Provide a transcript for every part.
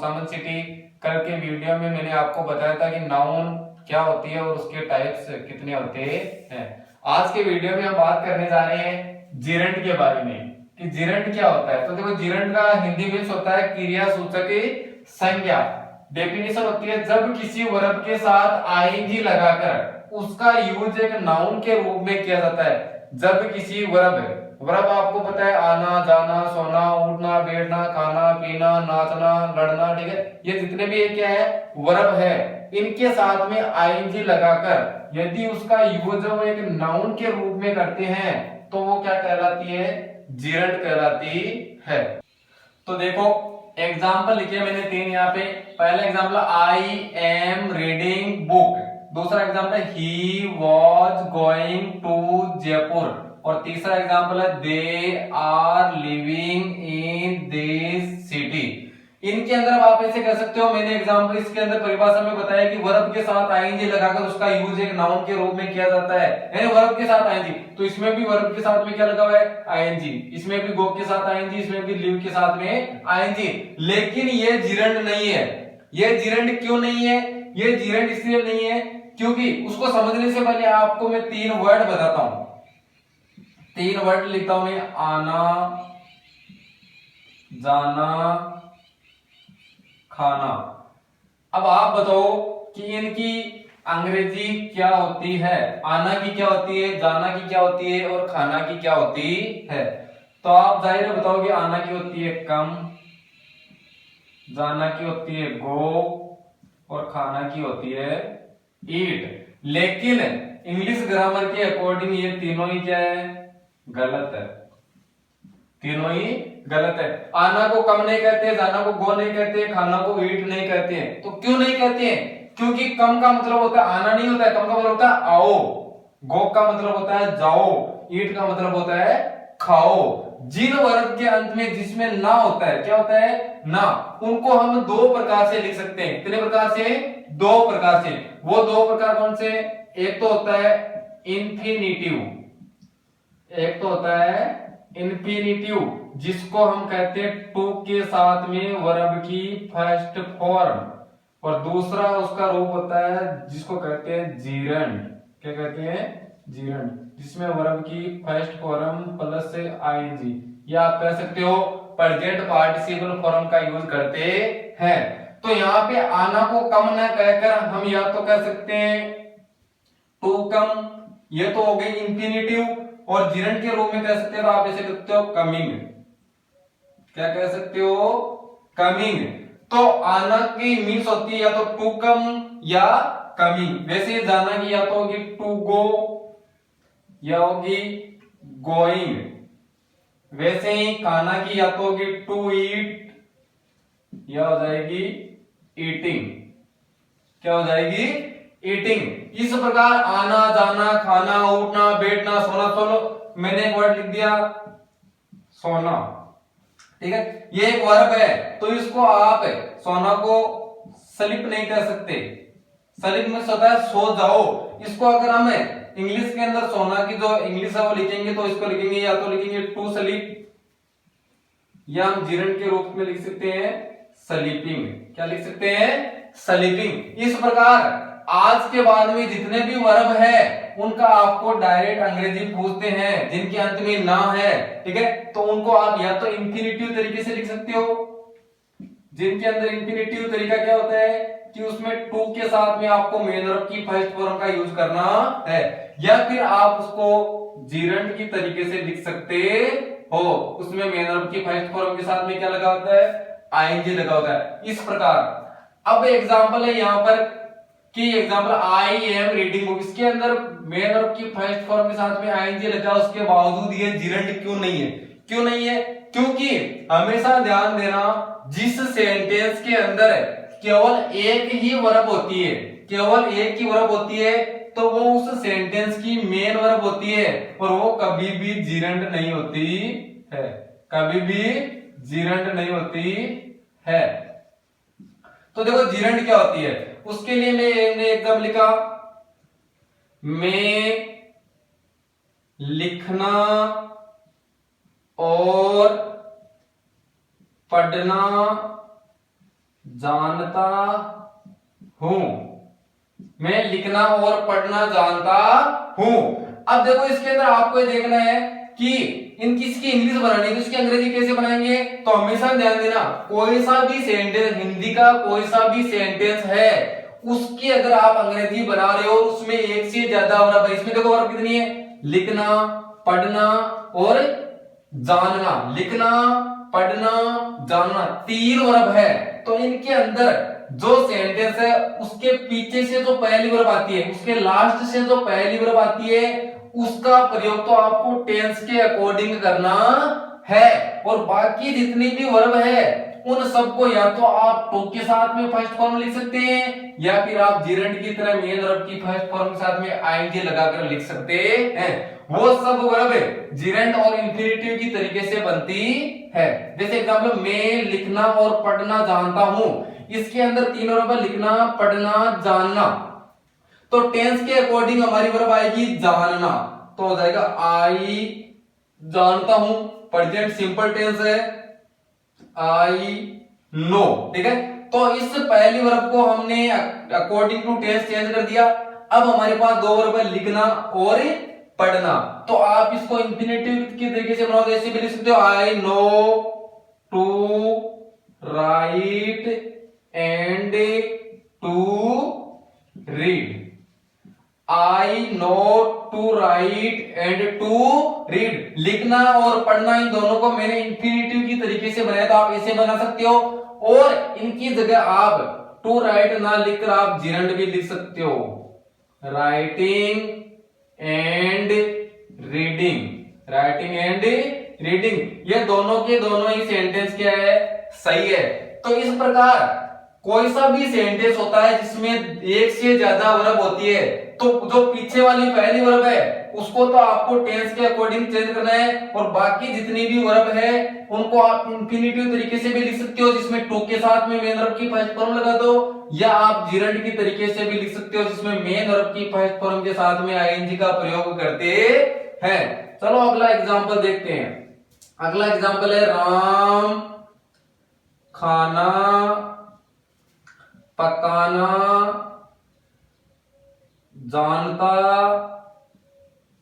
कोचामन city. कल के video में मैंने आपको बताया था कि नाउन क्या होती है और उसके टाइप्स कितने होते हैं। आज के वीडियो में हम बात करने जा रहे हैं जिरंड के बारे में कि जिरंड क्या होता है। तो देखो, जिरंड का हिंदी मीन्स होता है क्रिया सूचक संज्ञा। डेफिनेशन होती है जब किसी वर्ब के साथ आईएनजी लगाकर उसका यूज एक नाउन के रूप में किया जाता है। जब किसी वर्ब आपको पता है आना जाना सोना उठना बैठना खाना पीना नाचना लड़ना, ठीक है, ये जितने भी क्या है वर्ब है, इनके साथ में आईएनजी लगाकर यदि उसका यूज हम एक नाउन के रूप में करते हैं तो वो क्या कहलाती है, जिरंड कहलाती है। तो देखो एग्जाम्पल लिखे मैंने तीन यहाँ पे। पहला example I am reading book, दूसरा example he was going to Jaipur, और तीसरा एग्जाम्पल है they are living in this city. इनके अंदर आप ऐसे कर सकते हो, मैंने एग्जाम्पल इसके अंदर परिभाषा में बताया कि वर्ब के साथ आईएनजी लगाकर उसका यूज एक नाउन के रूप में किया जाता है, यानी वर्ब के साथ आईएनजी। तो इसमें भी वर्ब के साथ में क्या लगा हुआ है, आईएनजी, इसमें भी गो के साथ आईएनजी, इसमें भी लिव के साथ में आईएनजी। लेकिन ये जिरंड नहीं है। ये जिरंड क्यों नहीं है, ये जिरंड इसलिए नहीं है क्योंकि उसको समझने से पहले आपको मैं तीन वर्ड बताता हूं। तीन वर्ड लिखता हूं मैं, आना जाना खाना। अब आप बताओ कि इनकी अंग्रेजी क्या होती है। आना की क्या होती है, जाना की क्या होती है और खाना की क्या होती है। तो आप जाहिर है बताओगे आना की होती है कम, जाना की होती है गो और खाना की होती है ईट। लेकिन इंग्लिश ग्रामर के अकॉर्डिंग ये तीनों ही क्या है, गलत है। तीनों ही गलत है। आना को कम नहीं कहते, जाना को गो नहीं कहते, खाना को ईट नहीं कहते हैं। तो क्यों नहीं कहते हैं, क्योंकि कम का मतलब होता है आना नहीं होता है, कम का मतलब होता है आओ, गो का मतलब होता है जाओ, ईट का मतलब होता है खाओ। जिन वर्ग के अंत में जिसमें ना होता है, क्या होता है ना, उनको हम दो प्रकार से लिख सकते हैं। कितने प्रकार से, दो प्रकार से। वो दो प्रकार कौन से, एक तो होता है इंफिनिटिव, एक तो होता है इंफिनिटिव जिसको हम कहते हैं टू के साथ में वर्ब की फर्स्ट फॉर्म, और दूसरा उसका रूप होता है जिसको कहते हैं जिरंड। क्या कहते हैं, जिरंड, जिसमें वर्ब की फर्स्ट फॉर्म प्लस आईएनजी, या आप कह सकते हो प्रेजेंट पार्टिसिपल फॉर्म का यूज करते हैं। तो यहाँ पे आना को कम न कहकर हम या तो कह सकते हैं टू कम, ये तो हो गई इंफिनिटिव, और जिरंड के रूप में कह सकते हो आप ऐसे लिखते हो कमिंग। क्या कह सकते हो, कमिंग। तो आना की मीन्स होती है या तो टू कम या कमिंग। वैसे जाना की या तो होगी टू गो या होगी गोइंग। वैसे ही खाना की या तो होगी टू ईट या हो जाएगी ईटिंग। क्या हो जाएगी, ईटिंग। इस प्रकार आना जाना खाना उठना बैठना सोना, सोलो मैंने एक वर्ड लिख दिया सोना, ठीक है, ये एक वर्ब है। तो इसको आप सोना को स्लीप नहीं कर सकते। स्लीप में होता है सो जाओ। इसको अगर हम इंग्लिश के अंदर सोना की जो इंग्लिश है वो लिखेंगे तो इसको लिखेंगे या तो लिखेंगे टू स्लीप, या हम जिरंड के रूप में लिख सकते हैं स्लीपिंग। क्या लिख सकते हैं, स्लीपिंग। इस प्रकार आज के बाद में जितने भी वर्ब है उनका आपको डायरेक्ट अंग्रेजी पूछते हैं जिनके अंत में ना है, ठीक है, तो उनको आप या तो इंफिनिटिव तरीके से लिख सकते हो, जिनके अंदर इंफिनिटिव तरीका क्या होता है कि उसमें टू के साथ में आपको मेन वर्ब की फर्स्ट फॉर्म का यूज करना है, या फिर आप उसको जिरंड की तरीके से लिख सकते हो, उसमें मेन वर्ब की फर्स्ट फॉर्म के साथ में क्या लगा होता है, आईएनजी लगा होता है। इस प्रकार अब एग्जांपल है यहां पर कि example I am reading book, इसके अंदर मेन वर्ब की फर्स्ट फॉर्म के साथ में आईएनजी लगा, उसके बावजूद ये जिरंड क्यों नहीं है, क्यों नहीं है, क्योंकि हमेशा ध्यान देना जिस सेंटेंस के अंदर केवल एक ही वर्ब होती है, केवल एक ही वर्ब होती है, तो वो उस सेंटेंस की मेन वर्ब होती है और वो कभी भी जिरंड नहीं होती है, कभी भी जिरंड नहीं होती है। तो देखो जिरंड क्या होती है, उसके लिए मैंने एकदम लिखा, मैं लिखना और पढ़ना जानता हूं, मैं लिखना और पढ़ना जानता हूं। अब देखो इसके अंदर आपको ये देखना है कि इन किसकी इंग्लिश बनानी है, तो इसकी अंग्रेजी कैसे बनाएंगे। तो हमेशा ध्यान देना, कोई सा भी सेंटेंस, हिंदी का कोई सा भी सेंटेंस है, उसकी अगर आप अंग्रेजी बना रहे हो उसमें एक से ज्यादा वर्ब है। इसमें देखो वर्ब कितनी है, लिखना, पढ़ना और जानना। लिखना, पढ़ना, जानना, 3 वर्ब है। तो इनके अंदर जो सेंटेंस है उसके पीछे से जो पहली वर्ब आती है, उसके लास्ट से जो पहली वर्ब आती है, उसका प्रयोग तो आपको टेंस के अकॉर्डिंग करना है। और बाकी जितनी भी वर्ब है उन सबको या तो आप टू के साथ में फर्स्ट फॉर्म लिख सकते हैं, या फिर आप जीरेंड की तरह मेन वर्ब की फर्स्ट फॉर्म के साथ में आईएनजी लगाकर लिख सकते हैं। वो सब वर्ब जीरेंड और इंफिनिटिव की तरीके से बनती है। जैसे एग्जांपल, मैं लिखना और पढ़ना जानता हूं, इसके अंदर 3 वर्ब है, लिखना, पढ़ना, जानना। तो टेंस के अकॉर्डिंग हमारी वर्ब आएगी जानना, तो हो जाएगा आई जानता हूं, प्रेजेंट सिंपल टेंस है, आई नो। ठीक है, तो इस पहली वर्ब को हमने अकॉर्डिंग टू टेंस चेंज कर दिया। अब हमारे पास 2 वर्ब है, लिखना और पढ़ना। तो आप इसको इंफिनिटिव के तरीके से बनाओ, ऐसे भी लिख सकते हो, I know to write and to read. I know to write and to read. लिखना और पढ़ना इन दोनों को मैंने इंफिनिटिव की तरीके से बनाया, तो आप ऐसे बना सकते हो। और इनकी जगह आप टू राइट ना लिखकर आप जिरंड भी लिख सकते हो, writing and reading. Writing and reading, ये दोनों के दोनों ही सेंटेंस क्या है, सही है। तो इस प्रकार कोई सा भी सेंटेंस होता है जिसमें एक से ज्यादा वर्ब होती है, तो जो पीछे वाली पहली वर्ब है उसको तो आपको टेंस के अकॉर्डिंग चेंज करना है, और बाकी जितनी भी वर्ब है उनको आप इंफिनिटिव तरीके से भी लिख सकते हो, जिसमें टू के साथ में मेन वर्ब की फर्स्ट फॉर्म लगा दो, या आप जिरंड की तरीके से भी लिख सकते हो, जिसमें मेन वर्ब की फर्स्ट फॉर्म के साथ में आईएनजी का प्रयोग करते हैं। चलो अगला एग्जांपल देखते हैं। अगला एग्जांपल है, राम खाना पकाना जानता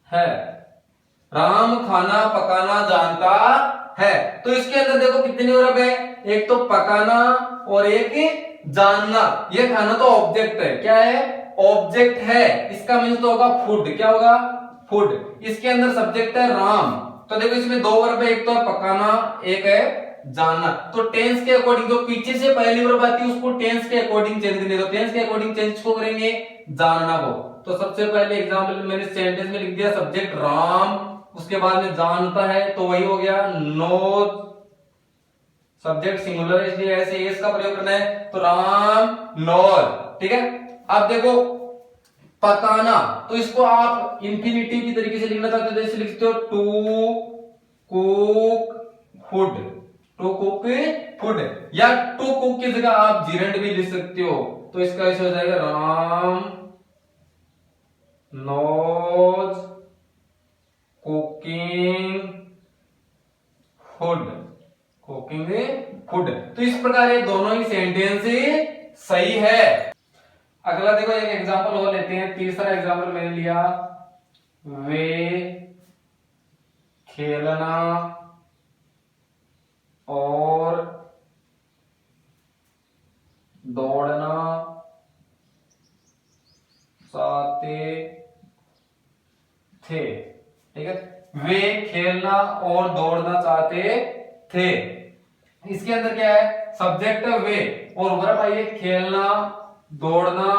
है। राम खाना पकाना जानता है, तो इसके अंदर देखो कितनी वर्ब है, एक तो पकाना और एक जानना। ये खाना तो ऑब्जेक्ट है, क्या है, ऑब्जेक्ट है, इसका मीन्स तो होगा फूड। क्या होगा, फूड। इसके अंदर सब्जेक्ट है राम, तो देखो इसमें 2 वर्ब है, एक तो है पकाना, एक है जानना। तो टेंस के अकॉर्डिंग जो पीछे से पहली वर्ब आती है उसको टेंस के अकॉर्डिंग चेंज करनी है, तो टेंस के अकॉर्डिंग चेंज किसको करेंगे, जानना को। तो सबसे पहले एग्जांपल मैंने सेंटेंस में लिख दिया, सब्जेक्ट राम, उसके बाद में जानता है, तो वही हो गया नो, सब्जेक्ट सिंगुलर है इसलिए ऐसे एस का प्रयोग करना है, तो राम नोज। ठीक है, अब देखो पकाना, तो इसको आप इंफिनिटिव की तरीके से लिखना चाहते हो, जैसे लिखते हो to cook food, to cook food, या टू कुक की जगह आप जिरंड भी लिख सकते हो, तो इसका ऐसे हो जाएगा Ram knows cooking food, cooking food. तो इस प्रकार ये दोनों ही सेंटेंस सही है। अगला देखो एक एग्जांपल और लेते हैं, तीसरा एग्जांपल मैंने लिया, वे खेलना और दौड़ना चाहते थे। ठीक है, वे खेलना और दौड़ना चाहते थे। इसके अंदर क्या है, सब्जेक्ट वे और वर्ब आई है खेलना, दौड़ना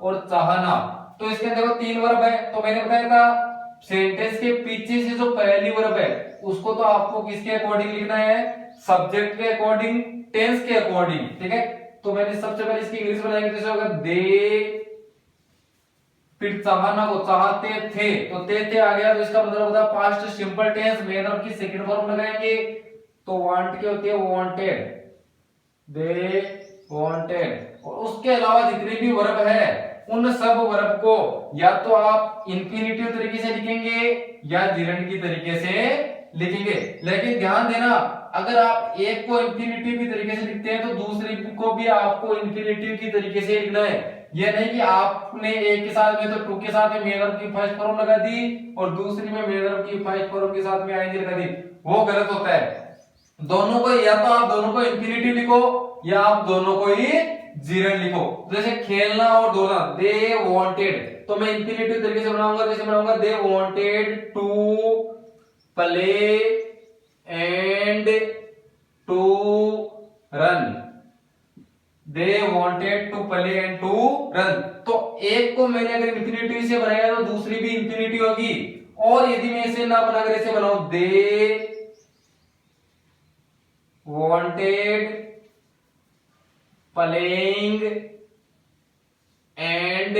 और चाहना। तो इसके अंदर 3 वर्ब है, तो मैंने बताया था सेंटेंस के पीछे से जो पहली वर्ब है उसको तो आपको किसके अकॉर्डिंग लिखना है, सब्जेक्ट के अकॉर्डिंग, टेंस के अकॉर्डिंग। ठीक है, तो मैंने सबसे पहले इसकी इंग्लिश बनाएंगे, जैसे होगा दे, फिर चाहना को चाहते थे, तो थे आ गया, तो इसका मतलब होता है past simple tense, main verb की सेकंड फॉर्म लगाएंगे, तो वांट की होती है वांटेड, दे वांटेड। और उसके अलावा जितने भी वर्ब है उन सब वर्ब को या तो आप इंफिनिटिव तरीके से लिखेंगे या जिरंड की तरीके से लिखेंगे। लेकिन ध्यान देना, अगर आप एक को इंफिनिटिव की तरीके से लिखते हैं तो दूसरे को भी आपको इंफिनिटिव की तरीके से लिखना है। ये नहीं कि आपने एक के साथ में तो टू के साथ में मेन वर्ब की फर्स्ट फॉर्म लगा दी और दूसरी में मेन वर्ब की फर्स्ट फॉर्म के साथ में आईएनजी लगा दी, वो गलत होता है। दोनों को या तो आप दोनों को इंफिनिटिव लिखो या आप दोनों को ही जीरेंड लिखो। जैसे खेलना और दौड़ना, दे वांटेड, तो मैं इंफिनिटिव तरीके से बनाऊंगा, जैसे बनाऊंगा they wanted to play and to run, they wanted to play and to run. तो एक को मैंने अगर इंफिनिटिव से बनाया तो दूसरी भी इंफिनिटिव होगी, और यदि मैं इसे ना बनाकर इसे बनाऊं दे wanted playing and,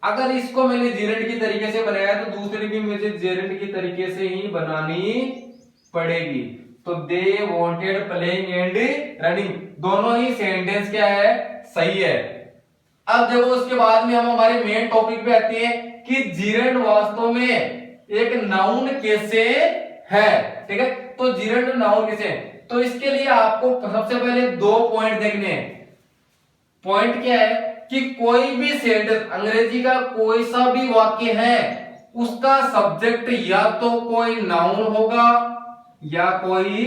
अगर इसको मैंने जेरेंट की तरीके से बनाया तो दूसरी भी मुझे जेरेंट की तरीके से ही बनानी पड़ेगी। तो they wanted playing and running, दोनों ही सेंटेंस क्या है, सही है। अब देखो उसके बाद में हम हमारे मेन टॉपिक पे आते हैं कि जेरेंट वास्तव में एक नाउन कैसे है, ठीक है। तो जेरेंट नाउन कैसे है, तो इसके लिए आपको सबसे पहले दो पॉइंट देखने हैं। पॉइंट क्या है कि कोई भी सेंटेंस, अंग्रेजी का कोई सा भी वाक्य है, उसका सब्जेक्ट या तो कोई नाउन होगा या कोई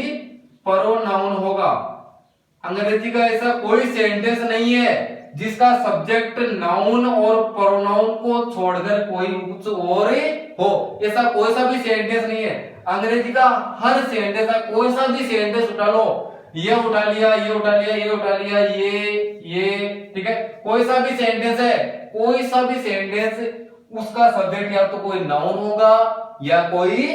प्रोनाउन होगा। अंग्रेजी का ऐसा कोई सेंटेंस नहीं है जिसका सब्जेक्ट नाउन और प्रोनाउन को छोड़कर कोई कुछ और हो, ऐसा कोई सा भी सेंटेंस नहीं है। अंग्रेजी का हर सेंटेंस, कोई सा भी सेंटेंस उठा लो, ये उठा लिया, ये उठा लिया, ये उठा लिया, ये, ठीक है, कोई सा भी सेंटेंस है, कोई सा भी सेंटेंस उसका सब्जेक्ट या तो कोई नाउन होगा या कोई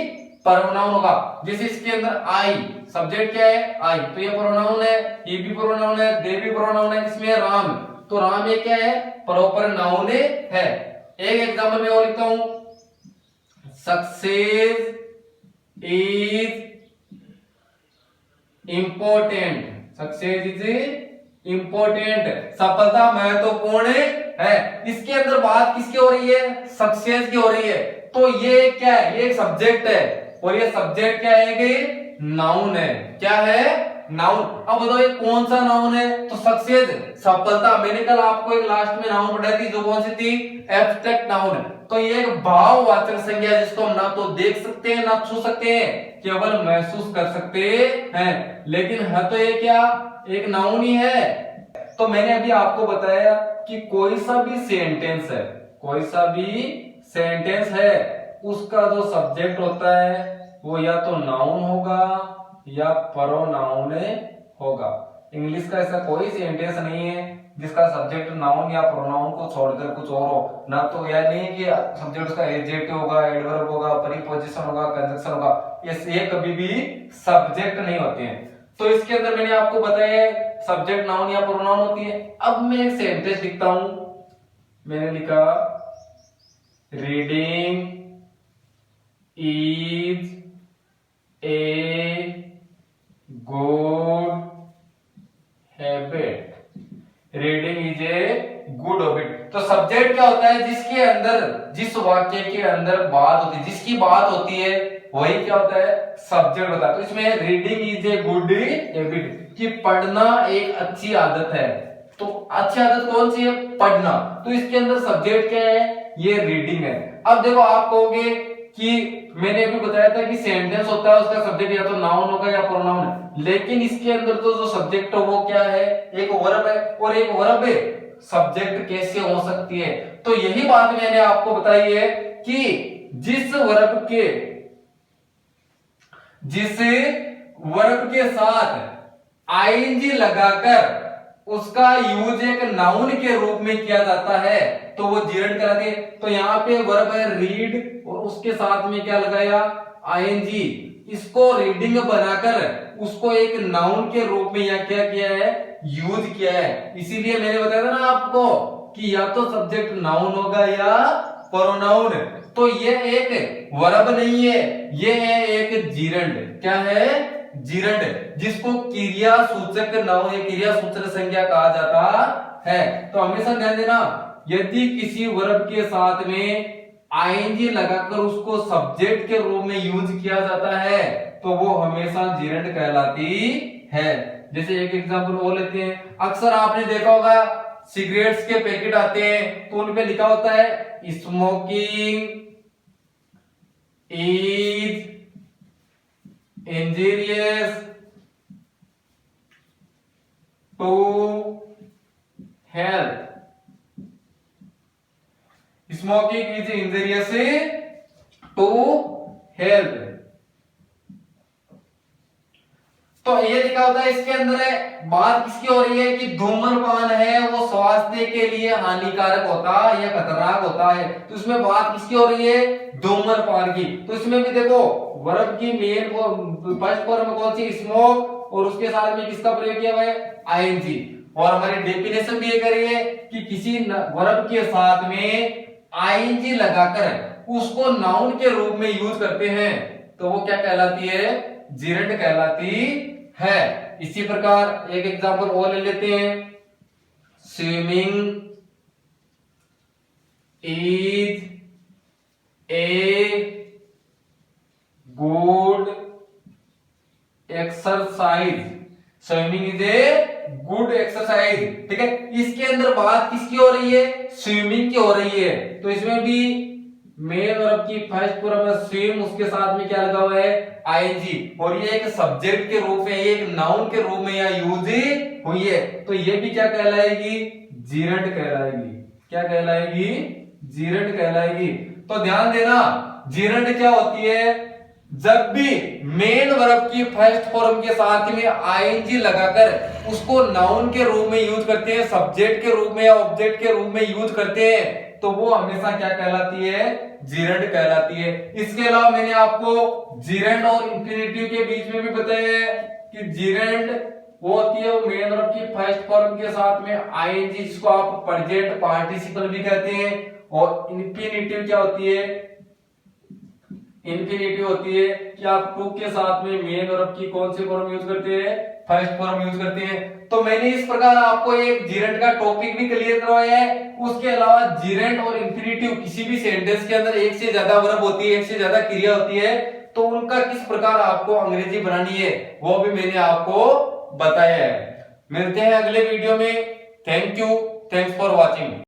प्रोनाउन होगा। जैसे इसके अंदर आई, सब्जेक्ट क्या है, आई, तो ये प्रोनाउन है, ये भी प्रोनाउन है, दे भी प्रोनाउन है। इसमें राम, तो राम ये क्या है, प्रॉपर नाउन है। एक एग्जांपल में और लिखता हूं, success is important, success is important, सफलता महत्वपूर्ण है। इसके अंदर बात किसकी हो रही है, सक्सेस की हो रही है। तो ये क्या है, ये एक सब्जेक्ट है और ये सब्जेक्ट क्या है कि नाउन है। क्या है, नाउन। अब बताओ ये कौन सा नाउन है, तो सक्सेस, सफलता। मैंने कल आपको एक लास्ट में नाउन पढ़ाई थी, जो कौन सी थी, एब्स्ट्रैक्ट नाउन। तो ये एक भाववाचक संज्ञा जिसको हम ना तो देख सकते हैं ना छू सकते हैं, केवल महसूस कर सकते हैं, लेकिन है तो ये क्या, एक नाउन ही है। तो मैंने अभी आपको बताया कि कोई सा भी सेंटेंस है, कोई सा भी सेंटेंस है, उसका जो सब्जेक्ट होता है वो या तो नाउन होगा या प्रोनाउन होगा। इंग्लिश का ऐसा कोई सेंटेंस नहीं है जिसका सब्जेक्ट नाउन या प्रोनाउन को छोड़कर कुछ और हो। ना तो यह नहीं कि सब्जेक्ट उसका एडजेक्टिव होगा, एडवर्ब होगा, प्रीपोजिशन होगा, कंजंक्शन होगा, ये कभी भी सब्जेक्ट नहीं होते हैं। तो इसके अंदर मैंने आपको बताया सब्जेक्ट नाउन या प्रोनाउन होती है। अब मैं एक सेंटेंस लिखता हूं, मैंने लिखा reading is a good habit, reading is a good habit. तो सब्जेक्ट क्या होता है, जिसके अंदर, जिस वाक्य के अंदर बात होती है, जिसकी बात होती है, वही क्या होता है, सब्जेक्ट होता है। तो इसमें reading is a good habit, कि पढ़ना एक अच्छी आदत है। तो अच्छी आदत कौन सी है, पढ़ना। तो इसके अंदर सब्जेक्ट क्या है, ये रीडिंग है। अब देखो आप कहोगे कि मैंने अभी बताया था कि सेंटेंस होता है उसका सब्जेक्ट या तो नाउन होगा या प्रोनाउन है, लेकिन इसके अंदर तो जो सब्जेक्ट है वो क्या है, एक वर्ब है, और एक वर्ब है सब्जेक्ट कैसे हो सकती है। तो यही बात मैंने आपको बताई है कि जिस वर्ब के साथ आईएनजी लगाकर उसका यूज एक नाउन के रूप में किया जाता है तो वो जेरेंट कहलाते हैं। तो यहाँ पे वर्ब है रीड और उसके साथ में क्या लगाया, आईएनजी। इसको रीडिंग बनाकर उसको एक नाउन के रूप में यहाँ क्या किया है, यूज किया है। इसीलिए मैंने बताया था ना आपको कि या तो सब्जेक्ट नाउन होगा या प्रोनाउन। तो ये एक वर्ब नहीं है, ये है एक जेरेंट। क्या है, जेरेंट, जिसको क्रिया सूचक नाउन या क्रिया सूचक संज्ञा कहा जाता है। तो हमेशा ध्यान देना, यदि किसी वर्ब के साथ में आईएनजी लगाकर उसको सब्जेक्ट के रूप में यूज किया जाता है तो वो हमेशा जीरंड कहलाती है। जैसे एक एग्जांपल और लेते हैं, अक्सर आपने देखा होगा सिगरेट्स के पैकेट आते हैं तो उन पे लिखा होता है smoking is injurious to health, smoking is injurious to health. तो ये लिखा होता है इसके अंदर है, बात किसकी हो रही है कि धूम्रपान है वो स्वास्थ्य के लिए हानिकारक होता है या खतरनाक होता है। तो इसमें बात किसकी हो रही है, धूम्रपान की। तो इसमें भी देखो वर्ब की मेन फर्स्ट फॉर्म कौन सी, स्मोक, और उसके साथ में किसका प्रयोग किया हुआ है, आईएनजी। और हमारी डेफिनेशन भी ये करी है कि किसी वर्ब के साथ में आईएनजी लगाकर उसको नाउन के रूप में यूज करते हैं तो वो क्या कहलाती है, जीरंड कहलाती है। इसी प्रकार एक एग्जांपल और ले लेते हैं, swimming is a good exercise, swimming is a good exercise. ठीक है, इसके अंदर बात किसकी हो रही है, स्विमिंग की हो रही है। तो इसमें भी मेन वर्ब की फर्स्ट फॉर्म है स्विम, उसके साथ में क्या लगा हुआ है, आईएनजी, और ये एक सब्जेक्ट के रूप में, एक नाउन के रूप में यहां यूज हुई है। तो ये भी क्या कहलाएगी, जीरंड कहलाएगी। क्या कहलाएगी, जीरंड कहलाएगी। तो ध्यान देना, जीरंड क्या होती है, जब भी मेन वर्ब की फर्स्ट फॉर्म के साथ में आईएनजी लगाकर उसको नाउन के रूप में यूज करते हैं, सब्जेक्ट के रूप में या ऑब्जेक्ट के रूप में यूज करते हैं, तो वो हमेशा क्या कहलाती है, जीरंड कहलाती है। इसके अलावा मैंने आपको जीरंड और इंफिनिटिव के बीच में भी बताया है कि जीरंड वो होती है वो मेन वर्ब की फर्स्ट फॉर्म के साथ में आईएनजी, जिसको आप प्रेजेंट पार्टिसिपल भी कहते हैं। और इंफिनिटिव क्या होती है, इंफिनिटिव होती है कि आप टू के साथ में मेन वर्ब की कौन सी फॉर्म यूज करते हैं, फर्स्ट फॉर्म यूज करते हैं। तो मैंने इस प्रकार आपको एक जीरंड का टॉपिक भी क्लियर करवाया है। उसके अलावा जीरंड और इंफिनिटिव किसी भी सेंटेंस के अंदर एक से ज्यादा वर्ब होती है, एक से ज्यादा क्रिया होती है, तो उनका किस प्रकार आपको अंग्रेजी बनानी है वो भी मैंने आपको बताया है। मिलते हैं अगले वीडियो में। Thank you, thanks for watching.